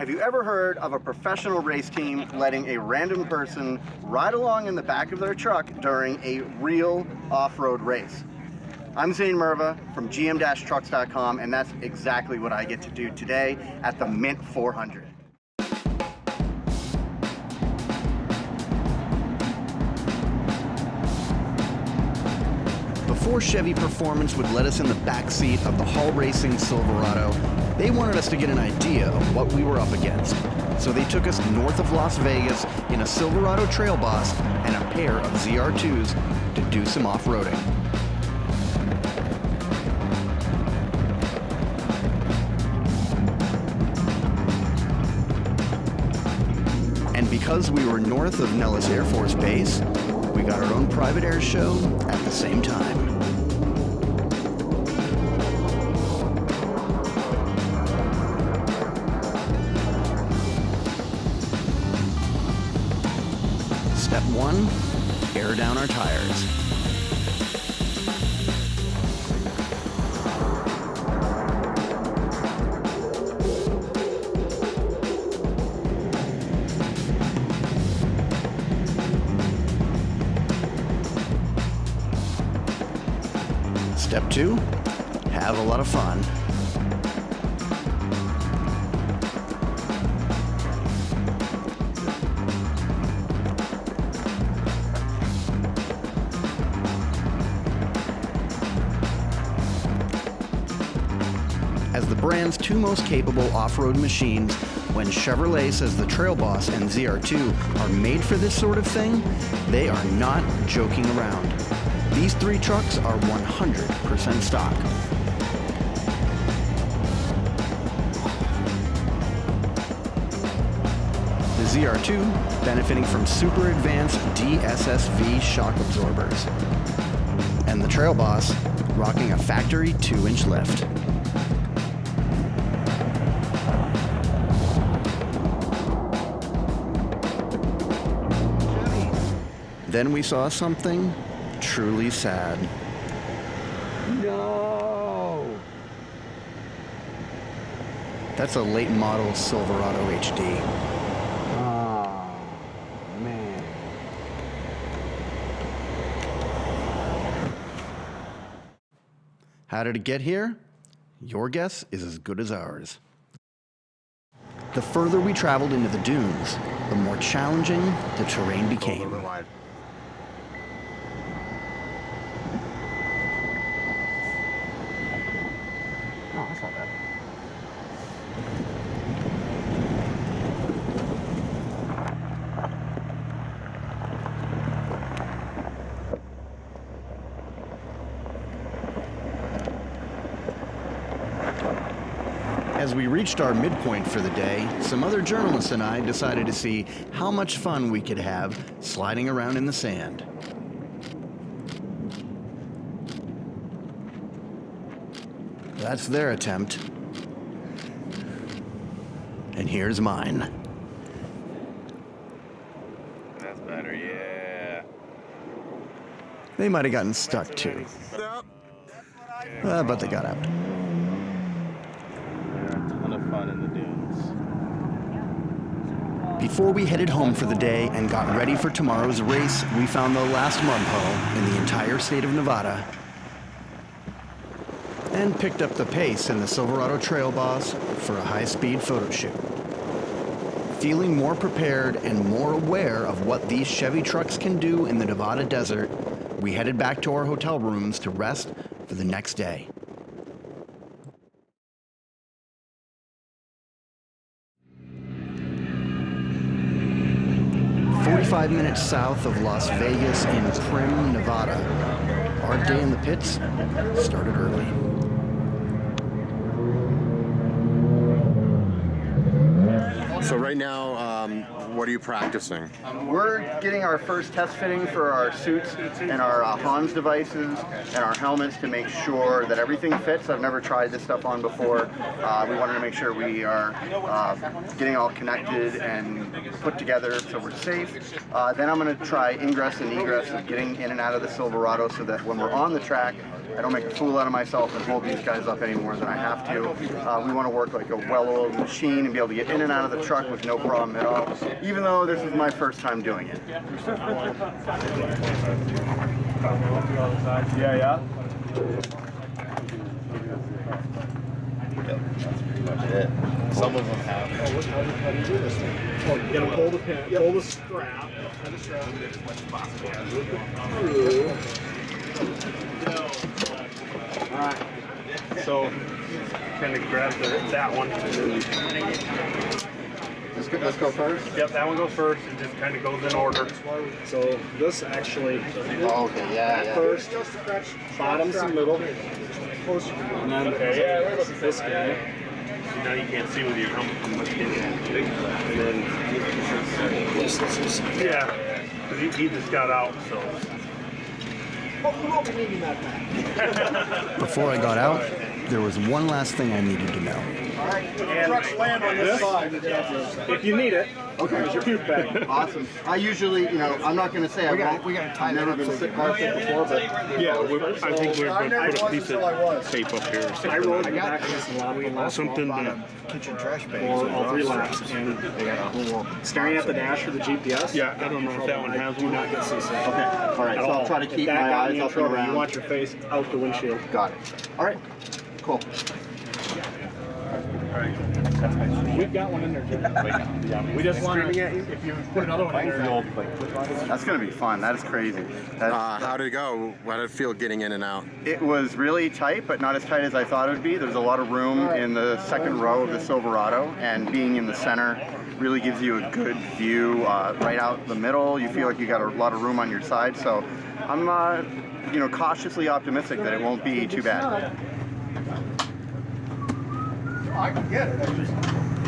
Have you ever heard of a professional race team letting a random person ride along in the back of their truck during a real off-road race? I'm Zane Merva from GM-Trucks.com, and that's exactly what I get to do today at the Mint 400. Before Chevy Performance would let us in the back seat of the Hall Racing Silverado, they wanted us to get an idea of what we were up against. So they took us north of Las Vegas in a Silverado Trail Boss and a pair of ZR2s to do some off-roading. And because we were north of Nellis Air Force Base, we got our own private air show at the same time. Step 1, air down our tires. Step 2, have a lot of fun. As the brand's two most capable off-road machines, when Chevrolet says the Trail Boss and ZR2 are made for this sort of thing, they are not joking around. These three trucks are 100% stock. The ZR2 benefiting from super advanced DSSV shock absorbers. And the Trail Boss rocking a factory 2-inch lift. Then we saw something truly sad. No! That's a late model Silverado HD. Oh, man. How did it get here? Your guess is as good as ours. The further we traveled into the dunes, the more challenging the terrain became. Oh, that's not bad. As we reached our midpoint for the day, some other journalists and I decided to see how much fun we could have sliding around in the sand. That's their attempt. And here's mine. That's better, yeah. They might have gotten stuck too. But they got out. A ton of fun in the dunes. Before we headed home for the day and got ready for tomorrow's race, we found the last mud puddle in the entire state of Nevada and picked up the pace in the Silverado Trail Boss for a high-speed photo shoot. Feeling more prepared and more aware of what these Chevy trucks can do in the Nevada desert, we headed back to our hotel rooms to rest for the next day. "45 minutes south of Las Vegas in Primm, Nevada, our day in the pits started early. So right now, What are you practicing? We're getting our first test fitting for our suits and our Hans devices and our helmets to make sure that everything fits. I've never tried this stuff on before. We wanted to make sure we are getting all connected and put together so we're safe. Then I'm going to try ingress and egress of getting in and out of the Silverado so that when we're on the track, I don't make a fool out of myself and hold these guys up any more than I have to. We want to work like a well-oiled machine and be able to get in and out of the truck with no problem at all, even though this is my first time doing it. Yeah. Yep, that's pretty much it. Some of them have. How do you do this thing? Oh, you gotta pull the pin, pull the strap. Alright. So kind of grab that one. Let's go first? Yep, that one goes first. It just kind of goes in order. So this actually Okay, yeah. first, bottoms and middle. And then this guy. Now you can't see with your helmet from much in. And then this is, yeah, because he just got out, so. Before I got out, there was one last thing I needed to know. Trucks land on this side. If you need it, here's your puke bag. Awesome. I usually, I'm not going to say I've never been sick before, but Yeah, I think we're going to put a piece of tape up here. I rode back this a lot. Something to Kitchen trash bag. for all 3 laps, and staring at the dash for the GPS. Yeah, I don't know if that one has Do one. not get seasick. okay. All right, so I'll try to keep my eyes up and around. You want your face out the windshield. Got it. All right, cool. We've got one in there, Jim. We just want to, if you put another one in there. That's going to be fun. That is crazy. How did it go? How did it feel getting in and out? It was really tight, but not as tight as I thought it would be. There's a lot of room in the second row of the Silverado, and being in the center really gives you a good view right out the middle. You feel like you got a lot of room on your side, so I'm cautiously optimistic that it won't be too bad.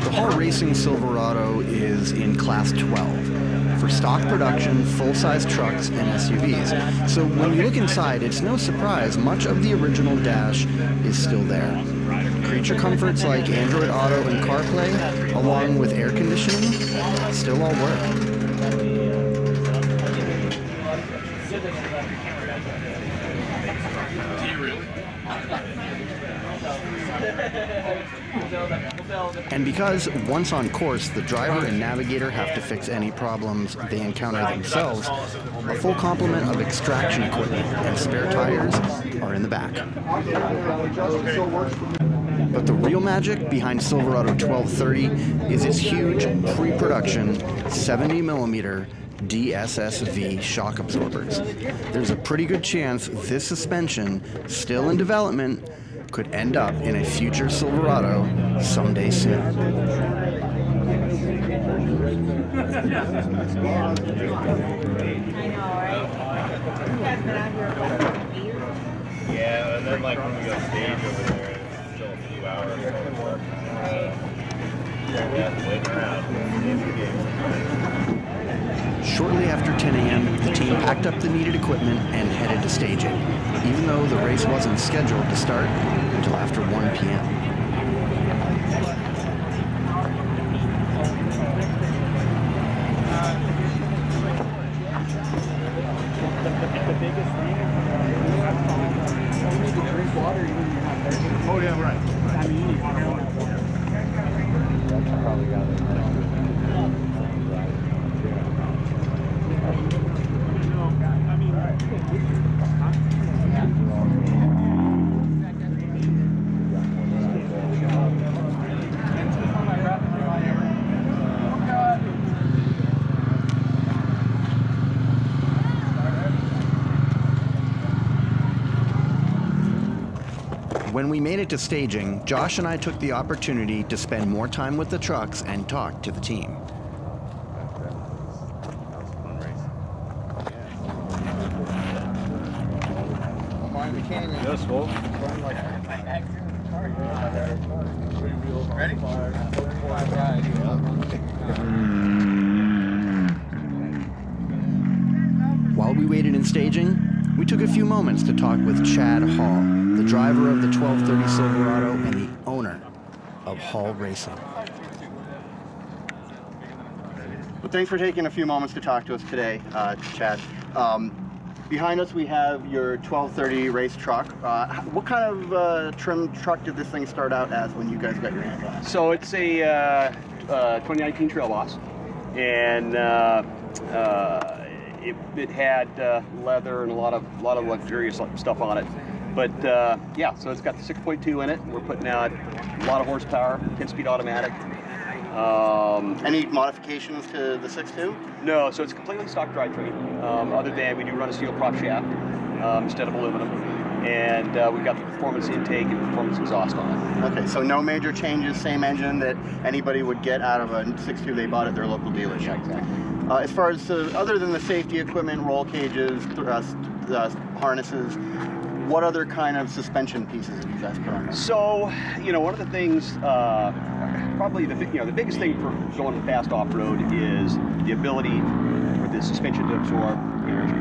The Hall Racing Silverado is in Class 12 for stock production, full-size trucks, and SUVs. So when you look inside, it's no surprise much of the original dash is still there. Creature comforts like Android Auto and CarPlay, along with air conditioning, still all work. And because once on course, the driver and navigator have to fix any problems they encounter themselves, a full complement of extraction equipment and spare tires are in the back. But the real magic behind Silverado 1230 is its huge pre-production 70mm DSSV shock absorbers. There's a pretty good chance this suspension, still in development, could end up in a future Silverado someday soon. Yeah, and then like when we go stage over there, it's still a few hours. Yeah, waiting around. Shortly after 10 a.m., the team packed up the needed equipment and headed to staging, even though the race wasn't scheduled to start until after 1 p.m. Oh yeah, right. I mean, you need water. Probably got it. When we made it to staging, Josh and I took the opportunity to spend more time with the trucks and talk to the team. Yes, Wolf. Ready? Between staging, we took a few moments to talk with Chad Hall, the driver of the 1230 Silverado and the owner of Hall Racing. Well, thanks for taking a few moments to talk to us today, Chad. Behind us we have your 1230 race truck. What kind of trim truck did this thing start out as when you guys got your hands on it? So it's a 2019 Trail Boss, and it had leather and a lot of luxurious stuff on it. But yeah, so it's got the 6.2 in it. We're putting out a lot of horsepower, 10-speed automatic. Any modifications to the 6.2? No, so it's completely stock drivetrain. Other than we do run a steel prop shaft instead of aluminum, and we've got the performance intake and performance exhaust on it. Okay, so no major changes, same engine that anybody would get out of a 6.2 they bought at their local dealership. Yeah, exactly. As far as other than the safety equipment, roll cages, harnesses, what other kind of suspension pieces have you guys put on? So, one of the things, probably the biggest thing for going fast off-road is the ability for the suspension to absorb energy.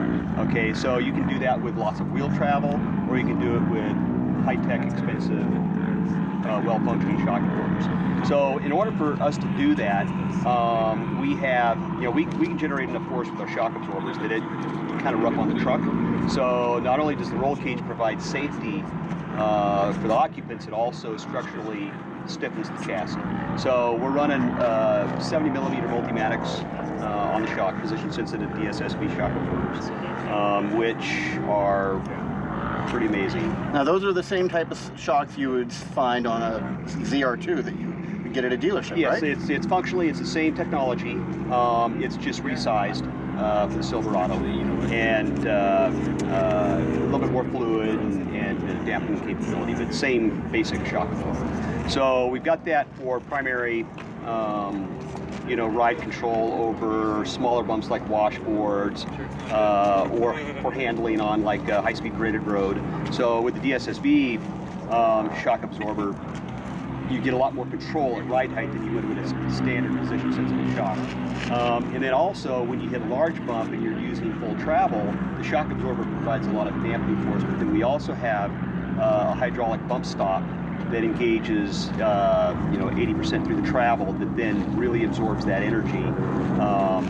Okay, so you can do that with lots of wheel travel, or you can do it with high-tech, expensive, well-functioning shock absorbers. So in order for us to do that, we have, we can generate enough force with our shock absorbers that it kind of rough on the truck. So not only does the roll cage provide safety for the occupants, it also structurally stiffens the chassis. So we're running 70 millimeter Multimatics on the shock, position-sensitive DSSB shock absorbers, which are pretty amazing. Now those are the same type of shocks you would find on a ZR2 that you would get at a dealership, yes, right? Yes, it's functionally, it's the same technology. It's just resized for the Silverado, and a little bit more fluid and dampening capability, but same basic shock absorber. So we've got that for primary ride control over smaller bumps like washboards, or for handling on like a high-speed graded road. So with the DSSB shock absorber, you get a lot more control at ride height than you would with a standard position-sensitive shock. And then also, when you hit a large bump and you're using full travel, the shock absorber provides a lot of dampening force, but then we also have a hydraulic bump stop that engages 80% through the travel, that then really absorbs that energy,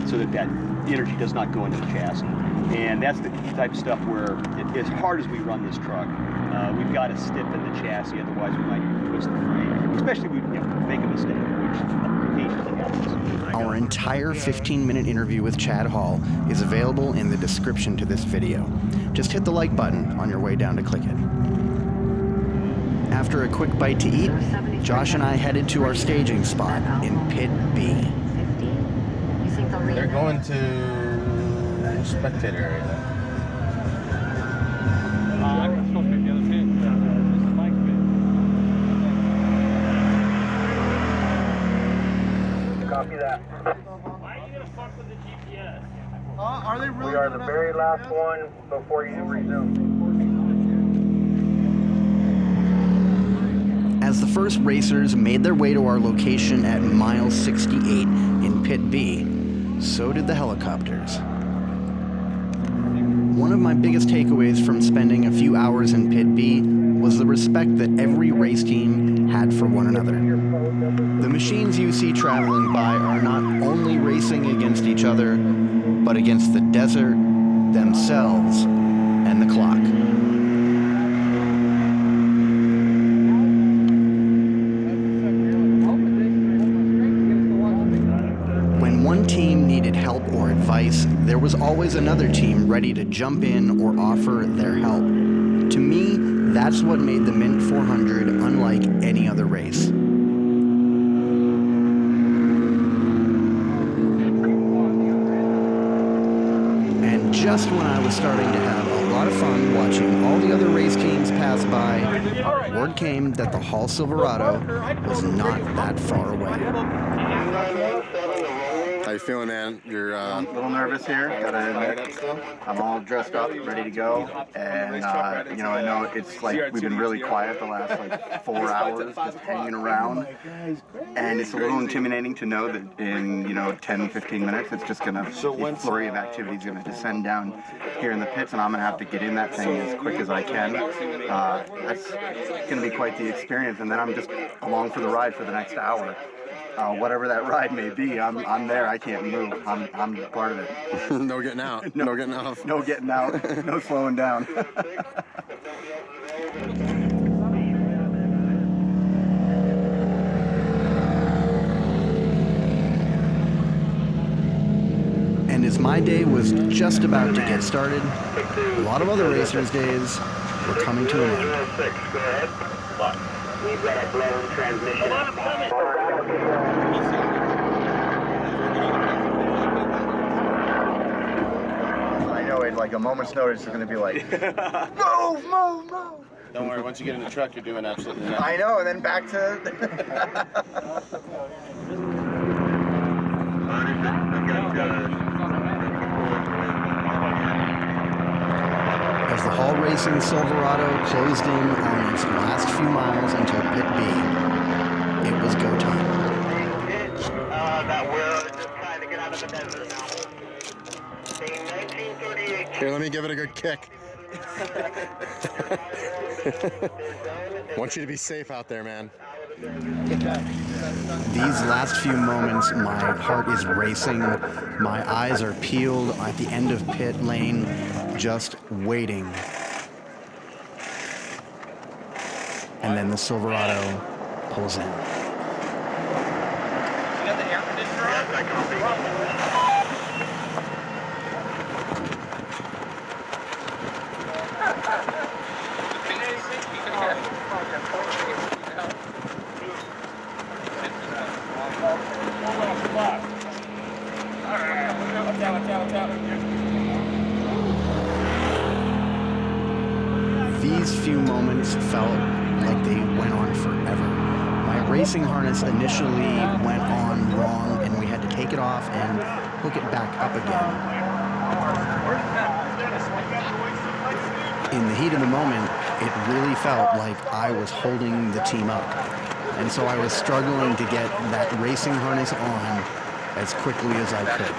so that energy does not go into the chassis. And that's the type of stuff where, as hard as we run this truck, we've got to stiffen the chassis, otherwise we might twist the frame, especially if we make a mistake, which occasionally happens. Our entire 15-minute interview with Chad Hall is available in the description to this video. Just hit the like button on your way down to click it. After a quick bite to eat, Josh and I headed to our staging spot in Pit B. They're going to spectator area. I'm supposed to be the other pit. This is Mike's pit. Copy that. Why are you gonna fuck with the GPS? Are they really? We are the very last one before you resume. As the first racers made their way to our location at mile 68 in Pit B, so did the helicopters. One of my biggest takeaways from spending a few hours in Pit B was the respect that every race team had for one another. The machines you see traveling by are not only racing against each other, but against the desert, themselves, and the clock. When one team needed help or advice, there was always another team ready to jump in or offer their help. To me, that's what made the Mint 400 unlike any other race. And just when I was starting to have a lot of fun watching all the other race teams pass by, word came that the Hall Silverado was not that far away. I you feeling, man? You're I'm a little nervous here. Gotta admit, I'm all dressed up, ready to go, and you know, I know it's like we've been really quiet the last like 4 hours, just hanging around, and it's a little intimidating to know that in 10, 15 minutes, it's just gonna a flurry of activity is gonna descend down here in the pits, and I'm gonna have to get in that thing as quick as I can. That's gonna be quite the experience, and then I'm just along for the ride for the next hour. Whatever that ride may be, I'm there. I can't move. I'm part of it. no getting out. No getting off. No getting out. No slowing down. And as my day was just about to get started, a lot of other racers' days were coming to an end. We've got a blown transmission. I know it, like a moment's notice is going to be like, move, move, move. Don't worry, once you get in the truck, you're doing absolutely nothing. I know, and then back to... As the Hall Racing Silverado closed in on its last few miles until Pit B, it was go time. That we're just trying to get out of the desert now. In 1938. Here, let me give it a good kick. Want you to be safe out there, man. These last few moments, my heart is racing. My eyes are peeled at the end of pit lane, just waiting. And then the Silverado pulls in. These few moments felt like they went on forever. My racing harness initially went on wrong, and we had to take it off and hook it back up again. In the heat of the moment, it really felt like I was holding the team up. And so I was struggling to get that racing harness on as quickly as I could.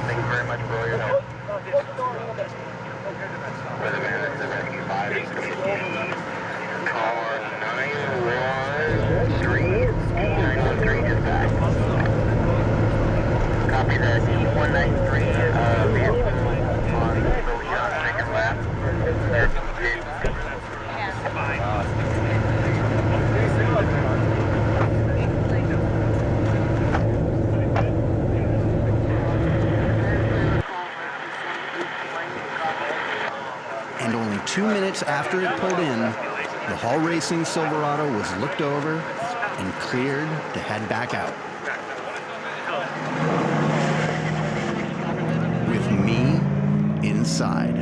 Thank you very much for your help. Car 913 is back. Copy that. 193 vehicle on Roshan, second lap. And only 2 minutes after it pulled in, the Hall Racing Silverado was looked over and cleared to head back out. With me inside.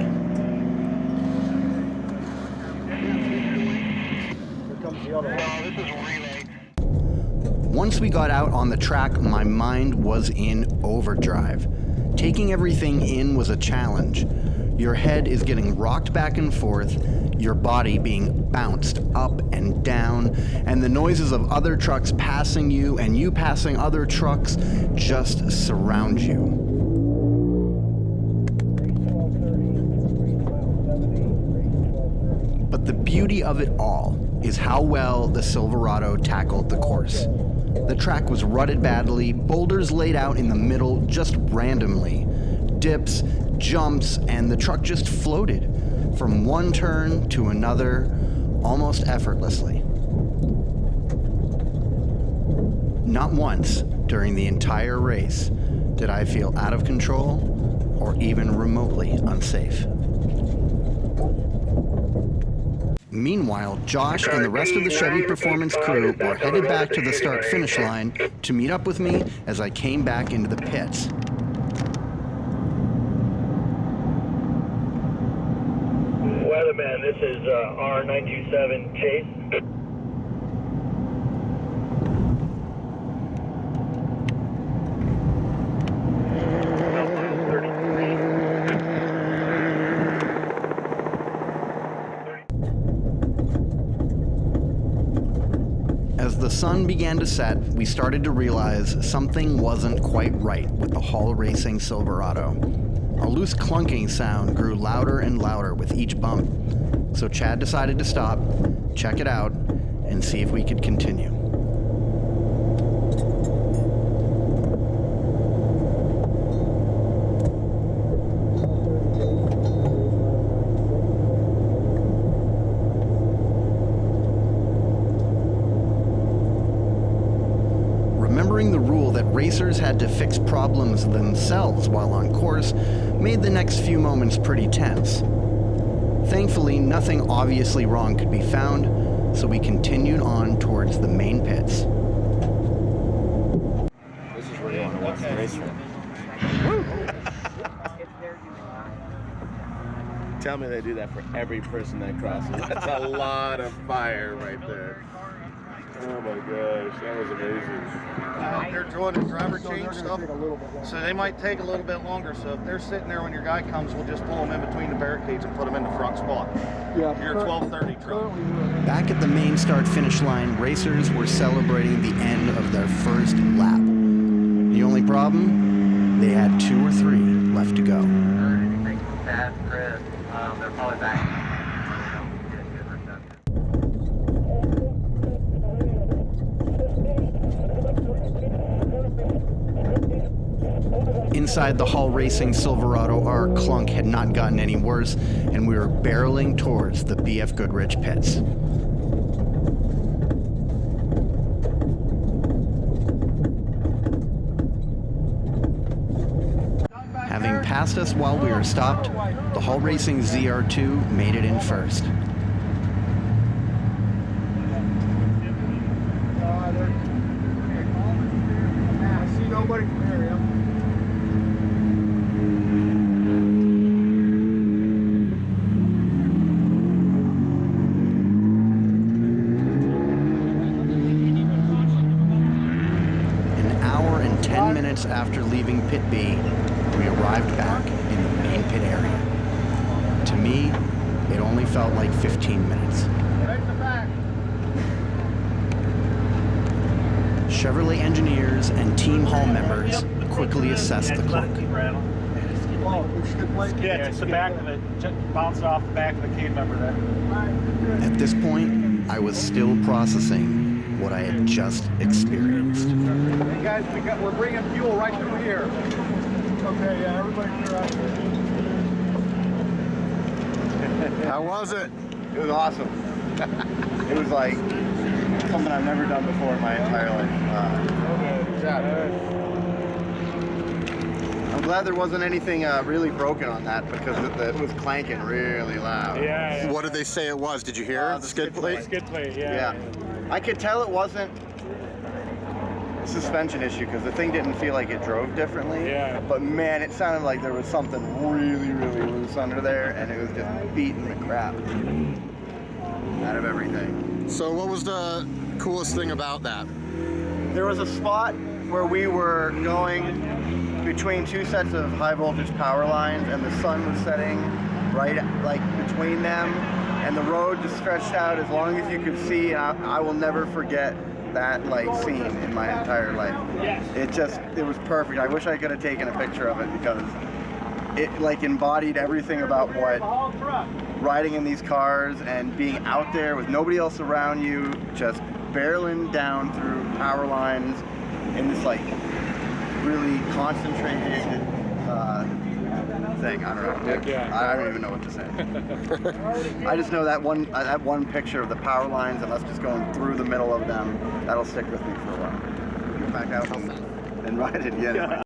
Once we got out on the track, my mind was in overdrive. Taking everything in was a challenge. Your head is getting rocked back and forth, your body being bounced up and down, and the noises of other trucks passing you and you passing other trucks just surround you. But the beauty of it all is how well the Silverado tackled the course. The track was rutted badly, boulders laid out in the middle just randomly, dips, jumps, and the truck just floated from one turn to another almost effortlessly. Not once, during the entire race did I feel out of control or even remotely unsafe. Meanwhile, Josh and the rest of the Chevy Performance crew were headed back to the start-finish line to meet up with me as I came back into the pits. Weatherman, this is R927 Chase. As the sun began to set, we started to realize something wasn't quite right with the Hall Racing Silverado. A loose clunking sound grew louder and louder with each bump, so Chad decided to stop, check it out, and see if we could continue. Remembering the rule that racers had to fix problems themselves while on course made the next few moments pretty tense. Thankfully, nothing obviously wrong could be found, so we continued on towards the main pits. This is where you want to watch the race from. Tell me they do that for every person that crosses. That's a lot of fire right there. Oh my gosh, that was amazing. They're doing the driver change stuff, so they might take a little bit longer. So if they're sitting there when your guy comes, we'll just pull them in between the barricades and put them in the front spot. Yeah. Your 12:30 truck. Back at the main start-finish line, racers were celebrating the end of their first lap. The only problem? They had 2 or 3 left to go. Chris. They're probably back. Inside the Hall Racing Silverado, our clunk had not gotten any worse, and we were barreling towards the BFGoodrich pits. Having passed us while we were stopped, the Hall Racing ZR2 made it in first. I see nobody from here, yeah. After leaving Pit B, we arrived back in the main pit area. To me, it only felt like 15 minutes. Chevrolet engineers and Team Hall members quickly assessed the clunk. Yeah, it's the back of it. Bounced off the back of the cave member there. At this point, I was still processing what I had just experienced. Hey guys, we're bringing fuel right through here. Okay, yeah, everybody clear out. How was it? It was awesome. It was like something I've never done before in my entire life. I'm glad there wasn't anything really broken on that because it was clanking really loud. Yeah. What did they say it was? Did you hear? The skid plate? Skid plate, yeah. I could tell it wasn't a suspension issue because the thing didn't feel like it drove differently. Yeah. But man, it sounded like there was something really, really loose under there, and it was just beating the crap out of everything. So what was the coolest thing about that? There was a spot where we were going between 2 sets of high voltage power lines, and the sun was setting right like between them, and the road just stretched out as long as you could see. And I will never forget that like scene in my entire life. It was perfect. I wish I could have taken a picture of it because it like embodied everything about what riding in these cars and being out there with nobody else around you, just barreling down through power lines in this like really concentrated thing. I don't know. I don't even know what to say. I just know that one picture of the power lines and us just going through the middle of them, that'll stick with me for a while. Get back out. didn't ride it yet.